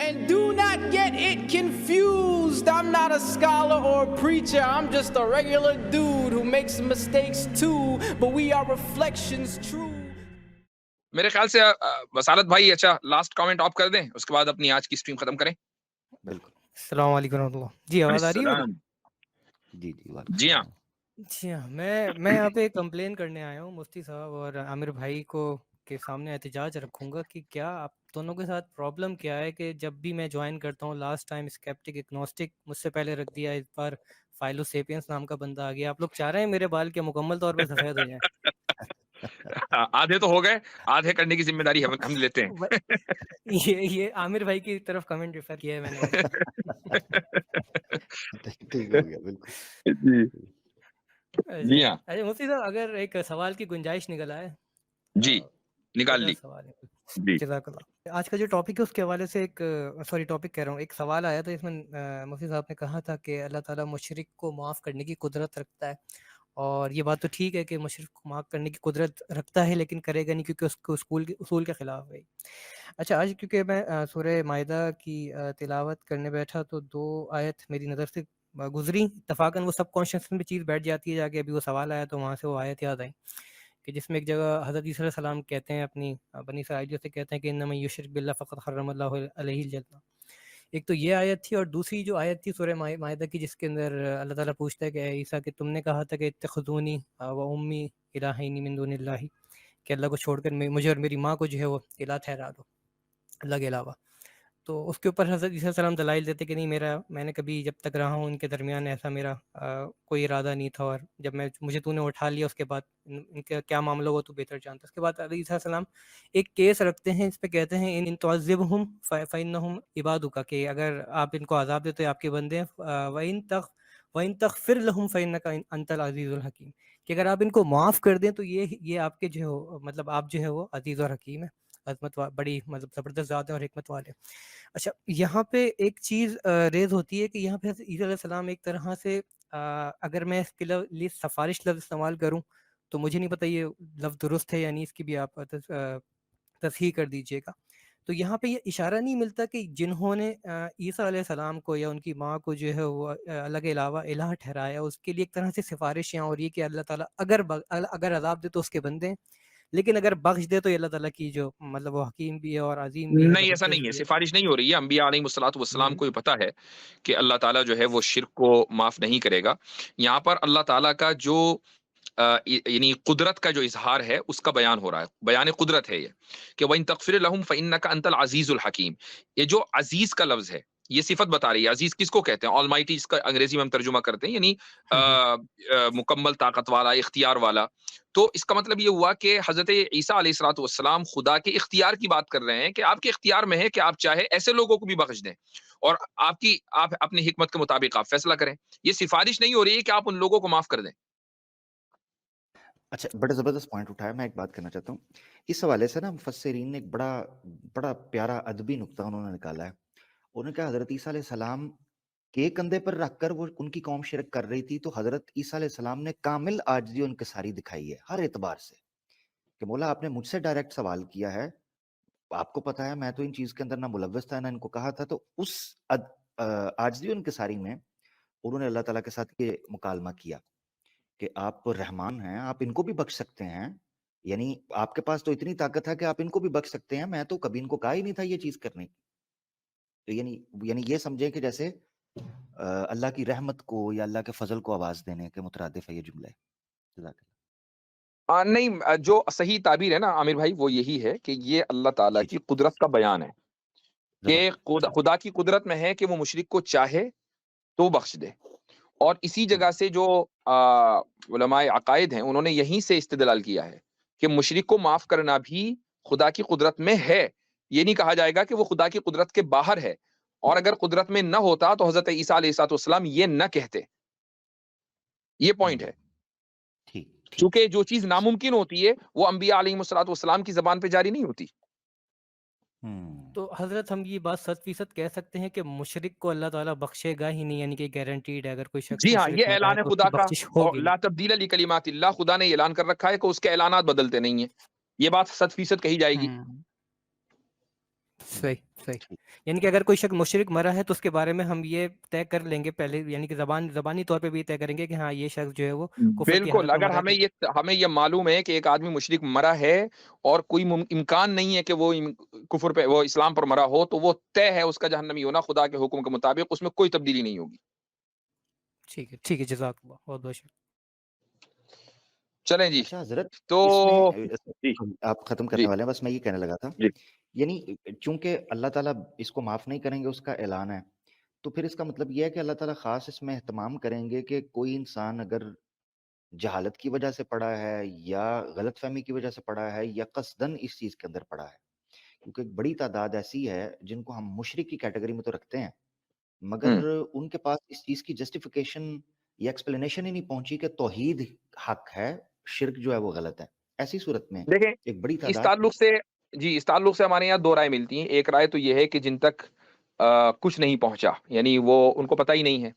And do not get it confused. I'm not a scholar or a preacher. I'm just a regular dude who makes mistakes too. But we are reflections true. میرے خیال سے وسالت بھائی اچھا last comment آپ کر دیں، اس کے بعد اپنی آج کی اسٹریم ختم کریں. بالکل. السلام علیکم ورحمۃ اللہ. جی آواز آ رہی ہے میری؟ جی جی ہاں. جی ہاں، میں یہاں پہ کمپلین کرنے آیا ہوں مفتی صاحب اور عامر بھائی کو کے سامنے احتجاج رکھوں گا کہ کیا آپ دونوں کے ساتھ پرابلم کیا ہے کہ جب بھی میں جوائن کرتا ہوں، لاسٹ ٹائم اسکیپٹک اگنوسٹک مجھ سے پہلے رکھ دیا، اس بار فائلوسیپینس نام کا بندہ آ گیا. آپ لوگ چاہ رہے ہیں میرے بال کے مکمل طور پہ سفید ہو جائیں؟ آدھے تو ہو گئے، آدھے کرنے کی ذمہ داری ہم لیتے ہیں. یہ عامر بھائی کی طرف کمنٹ ریفر کیا ہے میں نے. ٹھیک ہو گیا، بالکل. جی ہاں اچھا مفتی صاحب، اگر ایک سوال کی گنجائش نکل آئے. جی نکال لی. سوال ہے. جی جزاک اللہ. آج کا جو ٹاپک ہے اس کے حوالے سے ٹاپک کہہ رہا ہوں، ایک سوال آیا تھا، اس میں مفتی صاحب نے کہا تھا کہ اللہ تعالیٰ مشرک کو معاف کرنے کی قدرت رکھتا ہے، اور یہ بات تو ٹھیک ہے کہ مشرک کو معاف کرنے کی قدرت رکھتا ہے، لیکن کرے گا نہیں کیونکہ اس کو اصول کے خلاف ہے. اچھا، آج کیونکہ میں سورہ مائدہ کی تلاوت کرنے بیٹھا تو 2 آیت میری نظر سے گزری، اتفاقاً وہ سب کانشیس میں چیز بیٹھ جاتی ہے، جا کے ابھی وہ سوال آیا تو وہاں سے وہ آیت یاد آئی کہ جس میں ایک جگہ حضرت عیسیٰ علیہ السلام کہتے ہیں اپنی بنی اسرائیلیوں سے، کہتے ہیں کہ انما یشرک باللہ فقد حرم اللہ علیہ الجنہ. ایک تو یہ آیت تھی، اور دوسری جو آیت تھی سورہ مائدہ کی، جس کے اندر اللہ تعالیٰ پوچھتا ہے کہ اے عیسیٰ کہ تم نے کہا تھا کہ اتخذونی و امی الہین من دون اللہ، کہ اللہ کو چھوڑ کر مجھے اور میری ماں کو جو ہے وہ الہ ٹھہرا دو اللہ کے علاوہ. تو اس کے اوپر حضرت عیسیٰ علیہ السلام دلائل دیتے کہ نہیں، میں نے کبھی جب تک رہا ہوں ان کے درمیان ایسا میرا کوئی ارادہ نہیں تھا، اور جب مجھے تو نے اٹھا لیا اس کے بعد ان کا کیا معاملہ ہوا تو بہتر جانتا. اس کے بعد علیہ عیسیٰ السلام ایک کیس رکھتے ہیں، اس پہ کہتے ہیں ان تعذبہم فإنہم عبادک، کہ اگر آپ ان کو عذاب دیتے آپ کے بندے ہیں، وَإِن تغفر لهم فإنک انت العزیز الحکیم، کہ اگر آپ ان کو معاف کر دیں تو یہ آپ کے جو ہے مطلب آپ جو ہے وہ عزیز اور حکیم ہے، عظمت بڑی مطلب زبردست ذات ہے اور حکمت والے. اچھا، یہاں پہ ایک چیز ریز ہوتی ہے کہ یہاں پہ عیسیٰ علیہ السلام ایک طرح سے اگر میں اس کے لیے سفارش لفظ استعمال کروں تو مجھے نہیں پتہ یہ لفظ درست ہے یا نہیں، اس کی بھی آپ تصحیح کر دیجئے گا. تو یہاں پہ یہ اشارہ نہیں ملتا کہ جنہوں نے عیسیٰ علیہ السلام کو یا ان کی ماں کو جو ہے وہ اللہ کے علاوہ الہ ٹھہرایا، اس کے لیے ایک طرح سے سفارش یہاں ہو رہی ہے کہ اللہ تعالیٰ اگر عذاب دے تو اس کے بندے ہیں، لیکن اگر بخش دے تو یہ اللہ تعالیٰ کی جو مطلب وہ حکیم بھی ہے اور عظیم بھی ہے. نہیں، ایسا نہیں ہے، سفارش نہیں ہو رہی ہے. انبیاء علیہ الصلوۃ والسلام کو یہ پتہ ہے کہ اللہ تعالیٰ جو ہے وہ شرک کو معاف نہیں کرے گا. یہاں پر اللہ تعالیٰ کا جو یعنی قدرت کا جو اظہار ہے اس کا بیان ہو رہا ہے، بیان قدرت ہے یہ کہ وَإِن تَغْفِرْ لَهُمْ فَإِنَّكَ أَنْتَ الْعَزِيزُ الْحَكِيمُ. یہ جو عزیز کا لفظ ہے یہ صفت بتا رہی ہے. عزیز کس کو کہتے ہیں؟ آلمائٹی، اس کا انگریزی میں ہم ترجمہ کرتے ہیں یعنی مکمل طاقت والا، اختیار والا. تو اس کا مطلب یہ ہوا کہ حضرت عیسیٰ علیہ الصلوۃ والسلام خدا کے اختیار کی بات کر رہے ہیں کہ آپ کے اختیار میں ہے کہ آپ چاہے ایسے لوگوں کو بھی بخش دیں اور آپ اپنی حکمت کے مطابق آپ فیصلہ کریں. یہ سفارش نہیں ہو رہی ہے کہ آپ ان لوگوں کو معاف کر دیں. اچھا، بڑا زبردست پوائنٹ اٹھایا. میں ایک بات کرنا چاہتا ہوں اس حوالے سے نا. مفسرین نے ایک بڑا پیارا ادبی نقطہ انہوں نے نکالا ہے. انہوں نے کہا حضرت عیسیٰ علیہ السلام کے کندھے پر رکھ کر وہ ان کی قوم شرک کر رہی تھی، تو حضرت عیسیٰ علیہ السلام نے کامل عاجزی و انکساری دکھائی ہے ہر اعتبار سے کہ مولا آپ نے مجھ سے ڈائریکٹ سوال کیا ہے، آپ کو پتا ہے میں تو ان چیز کے اندر نہ ملوث تھا نہ ان کو کہا تھا. تو اس عاجزی و انکساری میں انہوں نے اللہ تعالیٰ کے ساتھ یہ مکالمہ کیا کہ آپ رحمان ہیں، آپ ان کو بھی بخش سکتے ہیں، یعنی آپ کے پاس تو اتنی طاقت ہے کہ آپ ان کو بھی بخش سکتے ہیں، میں تو کبھی ان کو کہا ہی نہیں تھا یہ چیز کرنے کی. تو یعنی یہ سمجھیں کہ جیسے اللہ کی رحمت کو یا اللہ کے فضل کو آواز دینے کے مترادف ہے یہ جملہ. جزاک اللہ. نہیں، جو صحیح تعبیر ہے نا عامر بھائی وہ یہی ہے کہ یہ اللہ تعالیٰ کی قدرت کا بیان ہے کہ خدا کی قدرت میں ہے کہ وہ مشرک کو چاہے تو بخش دے. اور اسی جگہ سے جو علماء عقائد ہیں انہوں نے یہیں سے استدلال کیا ہے کہ مشرک کو معاف کرنا بھی خدا کی قدرت میں ہے. یہ نہیں کہا جائے گا کہ وہ خدا کی قدرت کے باہر ہے، اور اگر قدرت میں نہ ہوتا تو حضرت عیسیٰ علیہ السلام یہ نہ کہتے. یہ پوائنٹ ہے. چونکہ جو چیز ناممکن ہوتی ہے وہ انبیاء علیہ السلام کی زبان پہ جاری نہیں ہوتی. تو حضرت ہم یہ بات 100% کہہ سکتے ہیں کہ مشرک کو اللہ تعالیٰ بخشے گا ہی نہیں، یعنی کہ گارنٹیڈ ہے اگر کوئی شخص. جی ہاں، یہ اعلان ہے خدا کا، لا تبدیل لکلمات اللہ. خدا نے اعلان کر رکھا ہے کہ اس کے اعلانات بدلتے نہیں ہیں. یہ بات 100% کہی جائے گی. صحیح صحیح ٹھیک یعنی کہ اگر کوئی شخص مشرک مرا ہے تو اس کے بارے میں ہم یہ طے کر لیں گے پہلے، یعنی کہ زبانی طور پہ بھی یہ طے کریں گے کہ ہاں یہ شخص جو ہے وہ کفر کی بالکل، حالت میں اگر مرا ہے ہمیں یہ معلوم ہے کہ ایک آدمی مشرک مرا ہے اور کوئی امکان نہیں ہے کہ وہ کفر پہ وہ اسلام پر مرا ہو، تو وہ طے ہے اس کا جہنمی ہونا خدا کے حکم کے مطابق، اس میں کوئی تبدیلی نہیں ہوگی۔ ٹھیک ہے جزاک اللہ، بہت بہت شکریہ۔ چلیں جی، اچھا حضرت تو اس میں جی آپ ختم جی کرنے والے ہیں، بس میں یہ کہنے لگا تھا جی یعنی چونکہ اللہ تعالیٰ اس کو معاف نہیں کریں گے، اس کا اعلان ہے، تو پھر اس کا مطلب یہ ہے کہ اللہ تعالیٰ خاص اس میں اہتمام کریں گے کہ کوئی انسان اگر جہالت کی وجہ سے پڑا ہے یا غلط فہمی کی وجہ سے پڑا ہے یا قصدن اس چیز کے اندر پڑا ہے، کیونکہ ایک بڑی تعداد ایسی ہے جن کو ہم مشرک کی کیٹیگری میں تو رکھتے ہیں، مگر ان کے پاس اس چیز کی جسٹیفیکیشن یا ایکسپلینیشن ہی نہیں پہنچی کہ توحید حق ہے، شرک جو ہے وہ غلط ہے۔ ایسی صورت میں دیکھیں ایک بڑی اس تعداد تعلق سے اس تعلق سے ہمارے یہاں دو رائے ملتی ہیں۔ ایک رائے تو یہ ہے کہ جن تک کچھ نہیں پہنچا، یعنی وہ ان کو پتہ ہی نہیں ہے،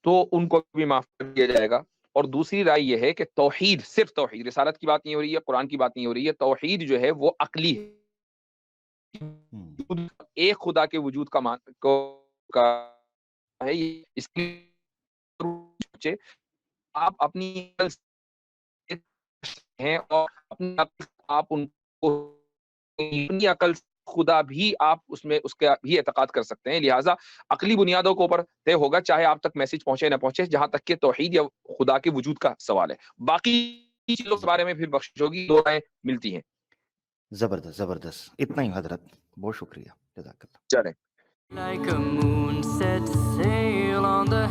تو ان کو بھی معاف کر دیا جائے گا۔ اور دوسری رائے یہ ہے کہ توحید، صرف توحید، رسالت کی بات نہیں ہو رہی ہے، قرآن کی بات نہیں ہو رہی ہے، توحید جو ہے وہ عقلی ہے، ایک خدا کے وجود کا ہے، اس کی آپ اپنی عقل سے ہیں اور اپنی عقل آپ ان کو اپنی عقل خدا بھی آپ اس میں اس کا بھی اعتقاد کر سکتے ہیں، لہٰذا عقلی بنیادوں کے اوپر طے ہوگا، چاہے آپ تک میسج پہنچے نہ پہنچے، جہاں تک کہ توحید یا خدا کے وجود کا سوال ہے۔ باقی چیزوں کے بارے میں پھر بخشش ہوگی، دو رائے ملتی ہیں۔ زبردست زبردست، اتنا ہی حضرت، بہت شکریہ، جزاک اللہ۔ چلیں Like a moon set sail on the